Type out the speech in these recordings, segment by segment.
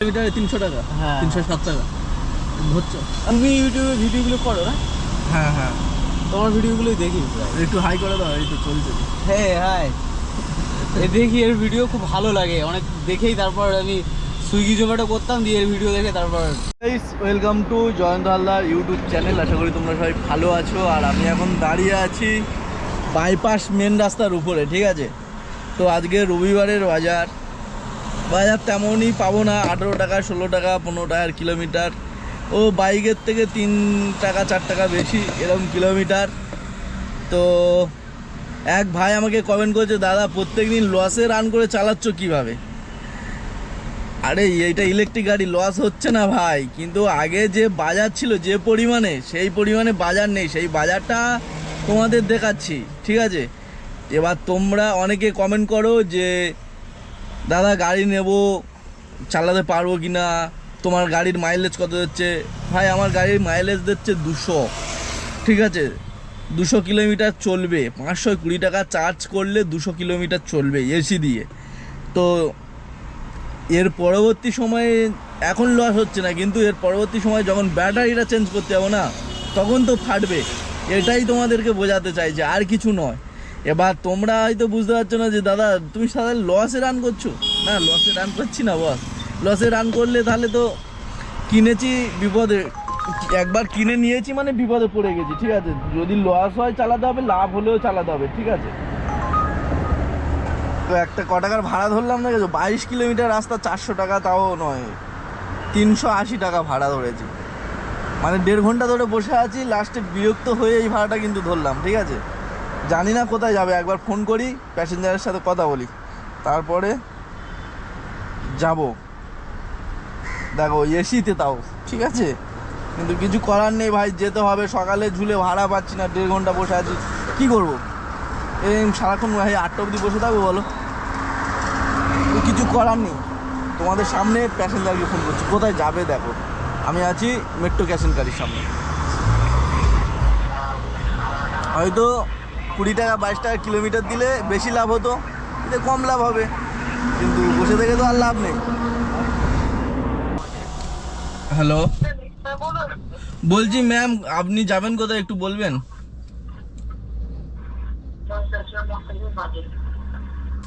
কিলোমিটারে 300 টাকা। হ্যাঁ 307 টাকা ধরছো। তুমি ইউটিউবে ভিডিওগুলো করো না? হ্যাঁ হ্যাঁ, তোমার ভিডিওগুলোই দেখি প্রায়। একটু হাই করে দাও, এই তো চলছে। হ্যাঁ হাই, দেখি এর ভিডিও খুব ভালো লাগে অনেক, দেখেই তারপর আমি সুইগি জোম্যাটো করতাম, দিয়ে এর ভিডিও দেখে তারপর। Welcome to Jayanta Haldar YouTube channel. আশা করি তোমরা সবাই ভালো আছো। আর আমি এখন দাঁড়িয়ে আছি বাইপাস মেন রাস্তার উপরে, ঠিক আছে। তো আজকে রবিবারের বাজার তেমনই পাবো না, 18 টাকা 16 টাকা 15 টাকার কিলোমিটার। ও বাইকের থেকে 3 টাকা 4 টাকা বেশি এরকম কিলোমিটার। তো এক ভাই আমাকে কমেন্ট করেছে, দাদা প্রত্যেক দিন লসে রান করে চালাচ্ছ কিভাবে? আরে এইটা ইলেকট্রিক গাড়ি, লস হচ্ছে না ভাই, কিন্তু আগে যে বাজার ছিল যে পরিমাণে, সেই পরিমাণে বাজার নেই। সেই বাজারটা তোমাদের দেখাচ্ছি, ঠিক আছে। এবার তোমরা অনেকে কমেন্ট করো যে দাদা গাড়ি নেব, চালাতে পারবো কি না, তোমার গাড়ির মাইলেজ কত দিচ্ছে? ভাই আমার গাড়ির মাইলেজ দিচ্ছে 200, ঠিক আছে। 200 কিলোমিটার চলবে, 520 টাকা চার্জ করলে 200 কিলোমিটার চলবে এসি দিয়ে। তো এর পরবর্তী সময়ে এখন লস হচ্ছে না, কিন্তু এর পরবর্তী সময় যখন ব্যাটারিটা চেঞ্জ করতে যাবো না, তখন তো ফাটবে। এটাই তোমাদেরকে বোঝাতে চাইছে, আর কিছু নয়। এবার তোমরা হয়তো বুঝতে পারছো না যে দাদা তুমি সাথে লসে রান করছো। না, লসে রান করছি না বস। লসে রান করলে তাহলে তো কিনেছি বিপদে, একবার কিনে নিয়েছি মানে বিপদে পড়ে গেছি, ঠিক আছে। যদি লস হয় চালাতে হবে, লাভ হলেও চালাতে হবে, ঠিক আছে। তো একটা ক টাকার ভাড়া ধরলাম না, 22 কিলোমিটার রাস্তা 400 টাকা, তাও নয় 380 টাকা ভাড়া ধরেছি। মানে 1.5 ঘন্টা ধরে বসে আছি, লাস্টে বিরক্ত হয়ে এই ভাড়াটা কিন্তু ধরলাম, ঠিক আছে। জানি না কোথায় যাবে, একবার ফোন করি প্যাসেঞ্জারের সাথে কথা বলি, তারপরে যাব। দেখো এসিতে তাও, ঠিক আছে, কিন্তু কিছু করার নেই ভাই, যেতে হবে। সকালে ঝুলে ভাড়া পাচ্ছি না, 1.5 ঘন্টা বসে আছি, কি করবো? এই সারাক্ষণ ভাই 8টা অবধি বসে থাকবো বলো? কিছু করার নেই। তোমাদের সামনে প্যাসেঞ্জারকে ফোন করছি, কোথায় যাবে দেখো। আমি আছি মেট্রো ক্যাশ এন্ড ক্যারির সামনে। হয়তো 20 টাকা 22 টাকা কিলোমিটার দিলে বেশি লাভ হতো, এতে কম লাভ হবে, কিন্তু বসে থেকে তো আর লাভ নেই। হ্যালো, বলছি ম্যাম আপনি যাবেন কোথায় একটু বলবেন?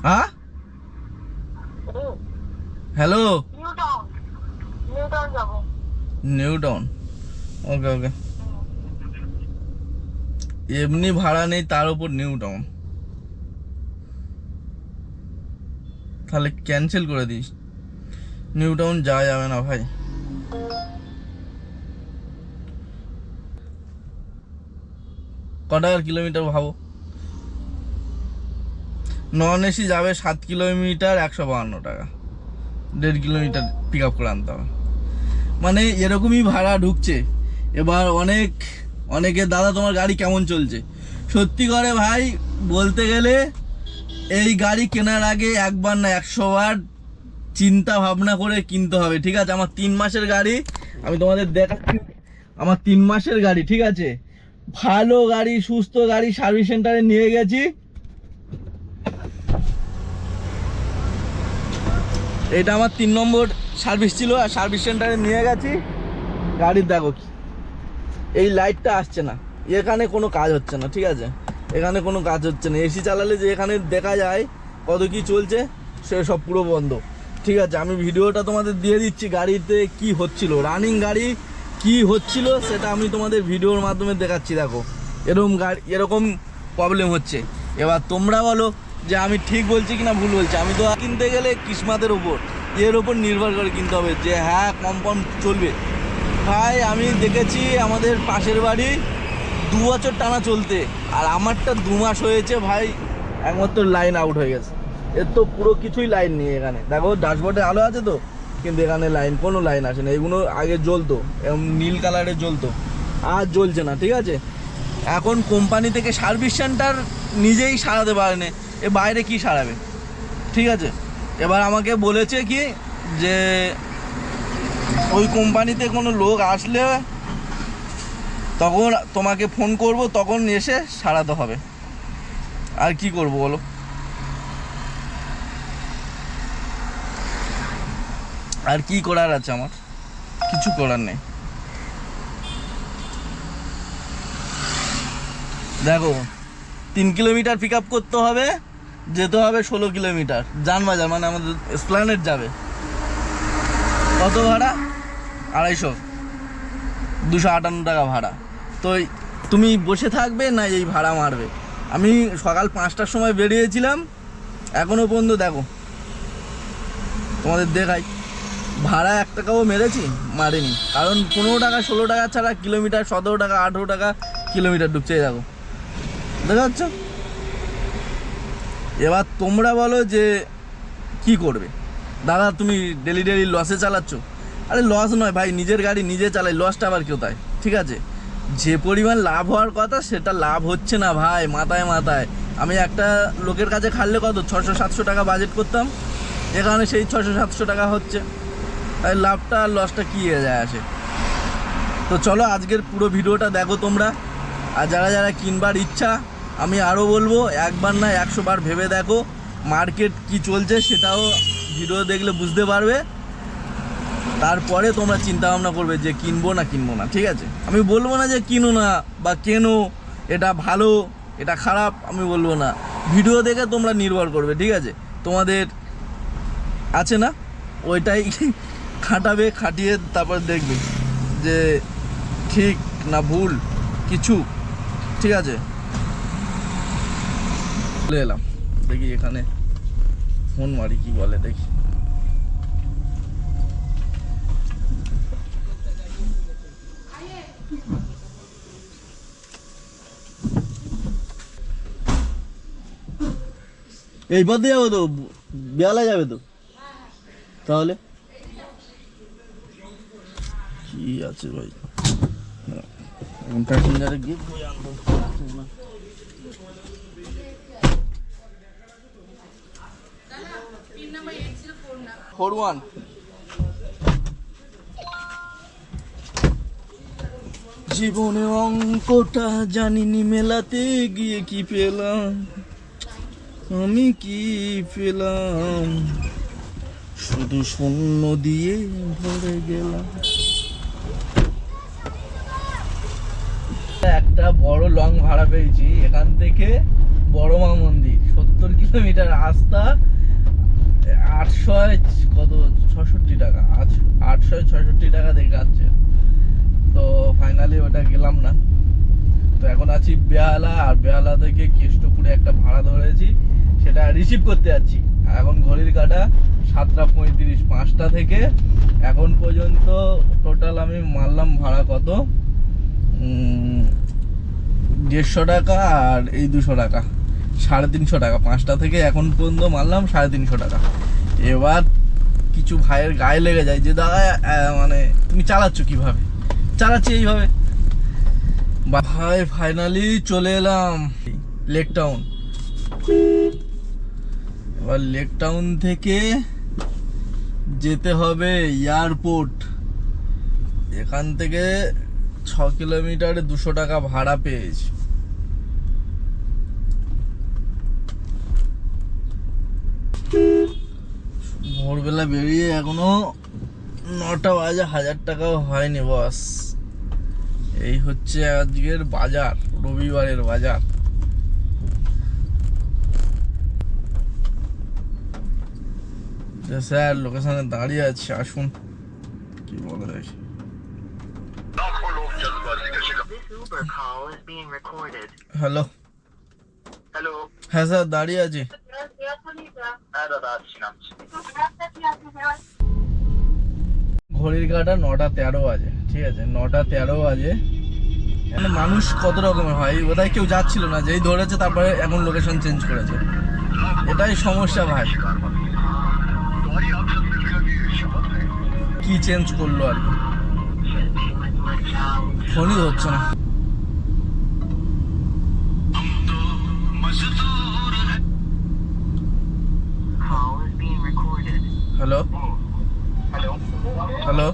হ্যাঁ হ্যালো, নিউ টাউন, ওকে ওকে। এমনি ভাড়া নেই, তার উপর নিউ টাউন, তাহলে ক্যান্সেল করে দিস। নিউ টাউন যাওয়া যাবে না ভাই। ক টাকার কিলোমিটার ভাবো? নন এসি যাবে 7 কিলোমিটার 152 টাকা, 1.5 কিলোমিটার পিক আপ করে আনতে হবে। মানে এরকমই ভাড়া ঢুকছে। এবার অনেকে দাদা তোমার গাড়ি কেমন চলছে? সত্যি করে ভাই বলতে গেলে এই গাড়ি কেনার আগে একবার না 100 বার চিন্তা ভাবনা করে কিনতে হবে, ঠিক আছে। আমার 3 মাসের গাড়ি, আমি তোমাদের দেখাচ্ছি। আমার 3 মাসের গাড়ি, ঠিক আছে, ভালো গাড়ি, সুস্থ গাড়ি, সার্ভিস সেন্টারে নিয়ে গেছি। এটা আমার 3 নম্বর সার্ভিস ছিল, আর সার্ভিস সেন্টারে নিয়ে গেছি। গাড়ির দেখো কি, এই লাইটটা আসছে না, এখানে কোনো কাজ হচ্ছে না, ঠিক আছে, এখানে কোনো কাজ হচ্ছে না। এসি চালালে যে এখানে দেখা যায় কত কি চলছে, সে সব পুরো বন্ধ, ঠিক আছে। আমি ভিডিওটা তোমাদের দিয়ে দিচ্ছি, গাড়িতে কি হচ্ছিল, রানিং গাড়ি কি হচ্ছিল সেটা আমি তোমাদের ভিডিওর মাধ্যমে দেখাচ্ছি। দেখো এরকম প্রবলেম হচ্ছে। এবার তোমরা বলো যে আমি ঠিক বলছি কিনা ভুল বলছি। আমি তো কিনতে গেলে কিসমাতের ওপর, এর ওপর নির্ভর করে কিনতে হবে যে হ্যাঁ কম চলবে। ভাই আমি দেখেছি আমাদের পাশের বাড়ি 2 বছর টানা চলতে, আর আমারটা 2 মাস হয়েছে ভাই, একমাত্র লাইন আউট হয়ে গেছে। এর তো পুরো কিছুই লাইন নেই এখানে। দেখো ড্যাশবোর্ডে আলো আছে তো, কিন্তু এখানে কোনো লাইন আসে না। এগুলো আগে জ্বলতো, এরকম নীল কালারে জ্বলতো, আর জ্বলছে না, ঠিক আছে। এখন কোম্পানি থেকে সার্ভিস সেন্টার নিজেই সারাতে পারে না, এ বাইরে কি সারাবে, ঠিক আছে। এবার আমাকে বলেছে কি যে ওই কোম্পানিতে কোনো লোক আসলে তখন তোমাকে ফোন করব, তখন এসে সারাতে হবে। আর কি করব বলো? আর কি করার আছে আমার, কিছু করার নেই। দেখো 3 কিলোমিটার পিক আপ করতে হবে, যেতে হবে 16 কিলোমিটার যানবাজার, মানে আমাদের এসপ্ল্যানেড যাবে। কত ভাড়া? 250, 258 টাকা ভাড়া। তো তুমি বসে থাকবে না এই ভাড়া মারবে? আমি সকাল 5টার সময় বেরিয়েছিলাম, এখনও পর্যন্ত দেখো তোমাদের দেখাই, ভাড়া 1 টাকাও মেরেছি? মারিনি। কারণ 15 টাকা 16 টাকা ছাড়া কিলোমিটার 17 টাকা 18 টাকা কিলোমিটার ঢুকছে। দেখো, দেখা যাচ্ছে। এবার তোমরা বলো যে কি করবে? দাদা তুমি ডেলি ডেলি লসে চালাচ্ছ। আরে লস নয় ভাই, নিজের গাড়ি নিজে চালাই, লসটা আবার কোথায়? ঠিক আছে, যে পরিমাণ লাভ হওয়ার কথা সেটা লাভ হচ্ছে না ভাই, মাথায় মাথায়। আমি একটা লোকের কাছে খাললে কত 600-700 টাকা বাজেট করতাম, এখানে সেই 600-700 টাকা হচ্ছে। তাই লাভটা আর লসটা কী যায় আসে? তো চলো আজকের পুরো ভিডিওটা দেখো তোমরা। আর যারা যারা কিনবার ইচ্ছা, আমি আরও বলবো, একবার না 100 বার ভেবে দেখো মার্কেট কি চলছে, সেটাও ভিডিও দেখলে বুঝতে পারবে। তারপরে তোমরা চিন্তা ভাবনা করবে যে কিনবো না কিনবো না। ঠিক আছে, আমি বলবো না যে কিনো না বা কেনো, এটা ভালো এটা খারাপ আমি বলবো না, ভিডিও দেখে তোমরা নির্ভর করবে। ঠিক আছে, তোমাদের আছে না ওইটাই খাটাবে, খাটিয়ে তারপর দেখবে যে ঠিক না ভুল কিছু। ঠিক আছে, চলে এলাম, দেখি এখানে ফোন মারি কি বলে দেখি। এই পথে যাবো তো, বেলা যাবে তো, তাহলে কি আছে ভাই? প্যাসেঞ্জারে গিয়ে বই আনবো না। জীবনে অঙ্কটা জানিনি মেলাতে গিয়ে কি পেলাম, আমি কি পেলাম, শুধু শূন্য দিয়ে ভরে গেলাম। একটা বড় লং ভাড়া পেয়েছি এখান থেকে বড় মা মন্দির, 70 কিলোমিটার রাস্তা, 866 টাকা, 866 টাকা দেখাচ্ছে। তো ফাইনালি ওটা গেলাম না। তো এখন আছি বেহালা, আর বেহালা থেকে কেষ্টপুরে একটা ভাড়া ধরেছি, সেটা রিসিভ করতে যাচ্ছি। এখন ঘড়ির কাঁটা 7:35, 5টা থেকে এখন পর্যন্ত টোটাল আমি মারলাম ভাড়া কত, 150 টাকা আর এই 200 টাকা, 350 টাকা। 5টা থেকে এখন পর্যন্ত মারলাম 350 টাকা। এবার কিছু ভাইয়ের গায়ে লেগে যায় যে দাদা মানে তুমি চালাচ্ছ কিভাবে? চালাচ্ছি এইভাবে। ভাই ফাইনালি চলে এলাম লেক টাউন। এবার লেক টাউন থেকে যেতে হবে এয়ারপোর্ট। এখান থেকে 6 কিলোমিটারে 200 টাকা ভাড়া পেয়েছি। ভোরবেলা বেরিয়ে এখনো 9টা বাজে, 1000 টাকাও হয়নি বস। এই হচ্ছে আজকের বাজার, রবিবারের বাজার। স্যার লোকেশনে দাঁড়িয়ে আছে, আসুন কি বলে দেখি। হ্যালো হ্যালো, হ্যাঁ স্যার দাঁড়িয়ে আছি। হ্যাঁ দাদা আসছি না। ঘড়ির কাঁটা 9:13 বাজে। ঠিক আছে, 9:13 বাজে। মানে মানুষ কত রকমের হয়, বোধহয় কেউ যাচ্ছিল না, যেই ধরেছে তারপরে এখন লোকেশন চেঞ্জ করেছে। এটাই সমস্যা ভাই, কি চেঞ্জ করলো আর কি, ফোনই ধরছে না। हेलो हेलो हेलो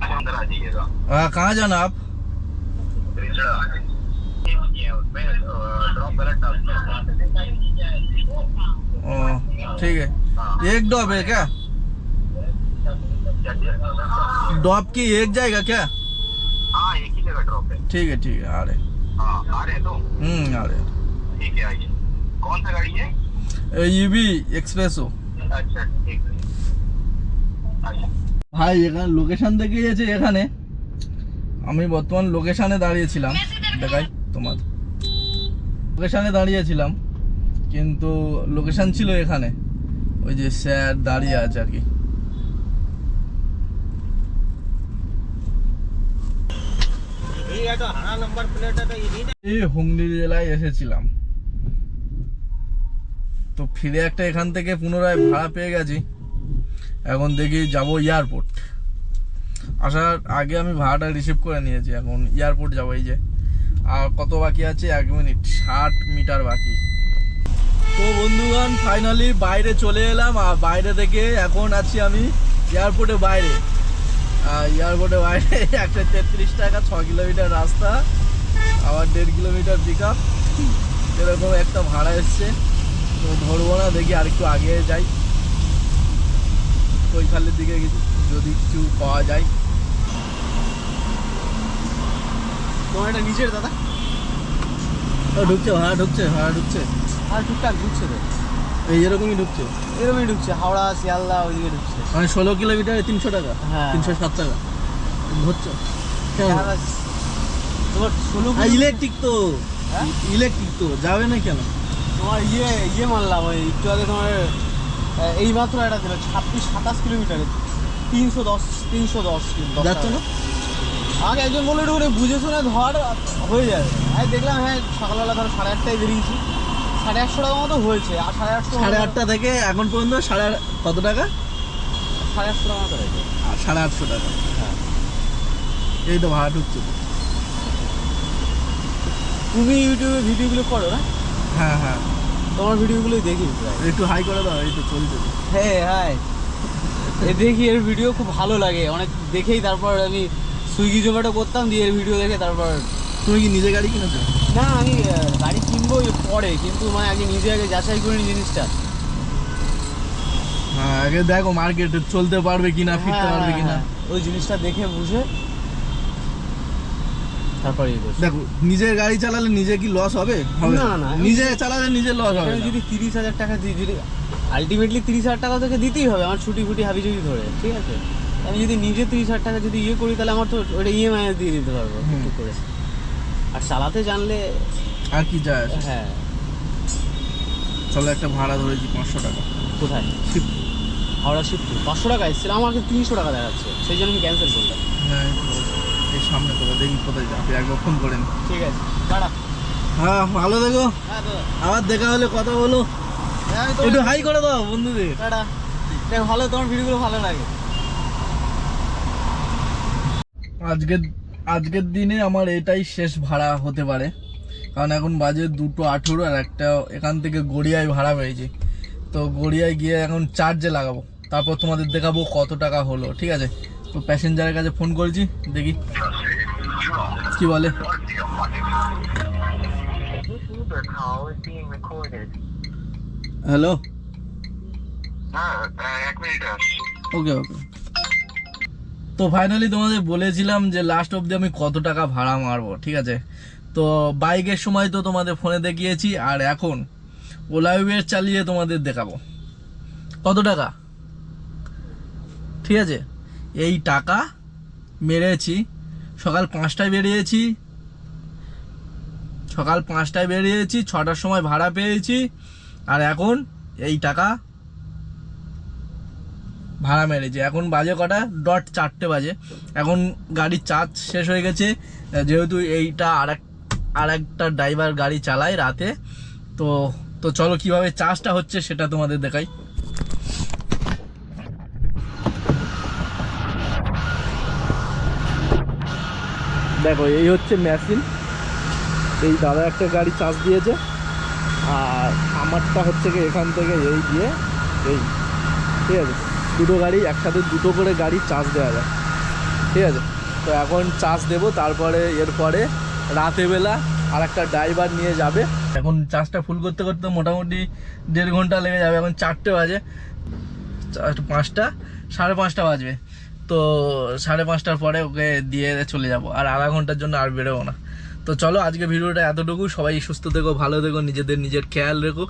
अंदर आ जाइएगा। हाँ कहाँ जाना आप? उसमें ड्रॉप गलत डाल ठीक है, एक ड्रॉप है क्या? क्या चाहिए? ड्रॉप की एक जाएगा क्या? हाँ एक ही जगह ड्रॉप है। ठीक है आ रहे। हाँ आ रहे हैं तो आ रहे ठीक है आइए। कौन सा गाड़ी है? ইবি এক্সপ্রেসো। अच्छा ठीक है अच्छा। ভাই এখানে লোকেশন দেখে গেছে এখানে, আমি বর্তমান লোকেশনে দাঁড়িয়েছিলাম, দেখাই তোমার লোকেশনে দাঁড়িয়েছিলাম, কিন্তু লোকেশন ছিল এখানে, ওই যে স্যার দাঁড়িয়ে আছে আর কি। এই হুগলি জেলায় এসেছিলাম, তো ফিরে একটা এখান থেকে পুনরায় ভাড়া পেয়ে গেছি। এখন দেখি যাব এয়ারপোর্ট। আসার আগে আমি ভাড়াটা রিসিভ করে নিয়েছি, এখন এয়ারপোর্ট যাবো। এই যে আর কত বাকি আছে, 1 মিনিট 60 মিটার বাকি। তো বন্ধুগণ ফাইনালি বাইরে চলে এলাম, আর বাইরে থেকে এখন আছি আমি এয়ারপোর্টে বাইরে। এয়ারপোর্টে বাইরে 133 টাকা, 6 কিলোমিটার রাস্তা, আবার 1.5 কিলোমিটার পিক আপ, এরকম একটা ভাড়া এসছে। তো ধরবো না, দেখি আর একটু আগে যাই, ওইখানের দিকে যদি কিছু পাওয়া যায়। তোমার এটা নিজের দাদা? ঢুকছে ভাড়া ঢুকছে আর টুকটাক ঢুকছে তো, এই এরকমই ঢুকছে, এরকমই ঢুকছে, হাওড়া শিয়ালদা ওইদিকে ঢুকছে। মানে 16 কিলোমিটারে 300 টাকা, হ্যাঁ। 307 টাকা ধরছো। তোমার 16 ইলেকট্রিক তো, হ্যাঁ? ইলেকট্রিক তো যাবে না কেন? তোমার ইয়ে মারলাম ওই একটু আগে, তোমার এই মাত্র একটা দিল 26-27 কিলোমিটারে 310 যাচ্ছ না? আগে একজন বলে একটু করে বুঝে শুনে ধর হয়ে যাবে। আমি দেখলাম হ্যাঁ সকালবেলা ধরো 8:30টায় বেরিয়েছি, 850 টাকা মতো হয়েছে। আর 850 8:30 থেকে এখন পর্যন্ত কত টাকা? 850 টাকা মতো হয়েছে। 850 টাকা। হ্যাঁ এই তো ভাড়া ঢুকছে। তুমি ইউটিউবে ভিডিওগুলো করো না? হ্যাঁ তোমার ভিডিওগুলোই দেখি প্রায়। একটু হাই করে দাও, এই তো চলছে। হ্যাঁ হাই দেখি এর ভিডিও খুব ভালো লাগে অনেক, দেখেই তারপর আমি সুইগি জোম্যাটো করতাম, দিয়ে এর ভিডিও দেখে তারপর। তুমি কি নিজে গাড়ি কিনেছো? না আমি গাড়ি কিনবো পরে, কিন্তু মানে আগে নিজে যাচাই করিনি জিনিসটা। হ্যাঁ আগে দেখো মার্কেটে চলতে পারবে কিনা, ফিরতে হ্যাঁ, পারবে কিনা। ওই জিনিসটা দেখে বুঝে তারপরে দেখো নিজের গাড়ি চালালে নিজে কি লস হবে? হবে না, না। নিজে চালালে নিজে লস হবে না। যদি 30,000 টাকা দিই, যদি আলটিমেটলি 30,000 টাকা তোকে দিতেই হবে আমার ছুটি ফুটি হাবি যদি ধরে, ঠিক আছে? আমি যদি নিজে 30,000 টাকা যদি ইয়ে করি, তাহলে আমার তো ওটা ইএমআই দিয়ে দিতে পারবো একটু করে। আর চালাতে জানলে আর কি যায় আসে? হ্যাঁ। চলো একটা ভাড়া ধরেছি 500 টাকা। কোথায়? হাওড়া শিফট 500 টাকা এসেছিল, আমাকে 300 টাকা দেখাচ্ছে, সেই জন্য আমি ক্যান্সেল করলাম। হ্যাঁ এই সামনে তো দেখি কোথায় যাবে, একবার ফোন করেন। ঠিক আছে দাঁড়া। হ্যাঁ ভালো দেখো, হ্যাঁ তো আবার দেখা হলে কথা বলো, আমি তো একটু হাই করে দাও বন্ধুদের। দাঁড়া, দেখ ভালো, তোমার ভিডিওগুলো ভালো লাগে। আজকের দিনে আমার এটাই শেষ ভাড়া হতে পারে, কারণ এখন বাজে 2:18 আর একটা এখান থেকে গড়িয়ায় ভাড়া পেয়েছি। তো গড়িয়ায় গিয়ে এখন চার্জে লাগাবো, তারপর তোমাদের দেখাবো কত টাকা হলো, ঠিক আছে? তো প্যাসেঞ্জারের কাছে ফোন করেছি, দেখি কি বলে। হ্যালো, হ্যাঁ 1 মিনিট আসছি। ওকে। তো ফাইনালি তোমাদের বলেছিলাম যে লাস্ট অবধি আমি কত টাকা ভাড়া মারবো, ঠিক আছে? তো বাইকের সময় তো তোমাদের ফোনে দেখিয়েছি, আর এখন ওলা উবের চালিয়ে তোমাদের দেখাবো কত টাকা, ঠিক আছে? এই টাকা মেরেছি, সকাল 5টায় বেরিয়েছি, 6টার সময় ভাড়া পেয়েছি, আর এখন এই টাকা ভাড়া মেরেছি। এখন বাজে কটা? 4:00 বাজে। এখন গাড়ির চার্জ শেষ হয়ে গেছে, যেহেতু এইটা আর একটা ড্রাইভার গাড়ি চালায় রাতে। তো চলো কিভাবে চার্জটা হচ্ছে সেটা তোমাদের দেখাই। দেখো এই হচ্ছে মেশিন, এই দাদা একটা গাড়ি চার্জ দিয়েছে, আর আমারটা হচ্ছে কি এখান থেকে এই দিয়ে এই, ঠিক আছে? দুটো গাড়ি একসাথে, দুটো করে গাড়ি চার্জ দেওয়া যায়, ঠিক আছে? তো এখন চার্জ দেবো, তারপরে এরপরে রাতেবেলা আর একটা ড্রাইভার নিয়ে যাবে। এখন চার্জটা ফুল করতে করতে মোটামুটি 1.5 ঘন্টা লেগে যাবে। এখন 4টে বাজে, 5টা 5:30 বাজবে। তো 5:30টার পরে ওকে দিয়ে চলে যাব, আর আধা ঘন্টার জন্য আর বেরোবো না। তো চলো আজকে ভিডিওটা এতটুকু, সবাই সুস্থ থেকো, ভালো থেকো, নিজের খেয়াল রেখো।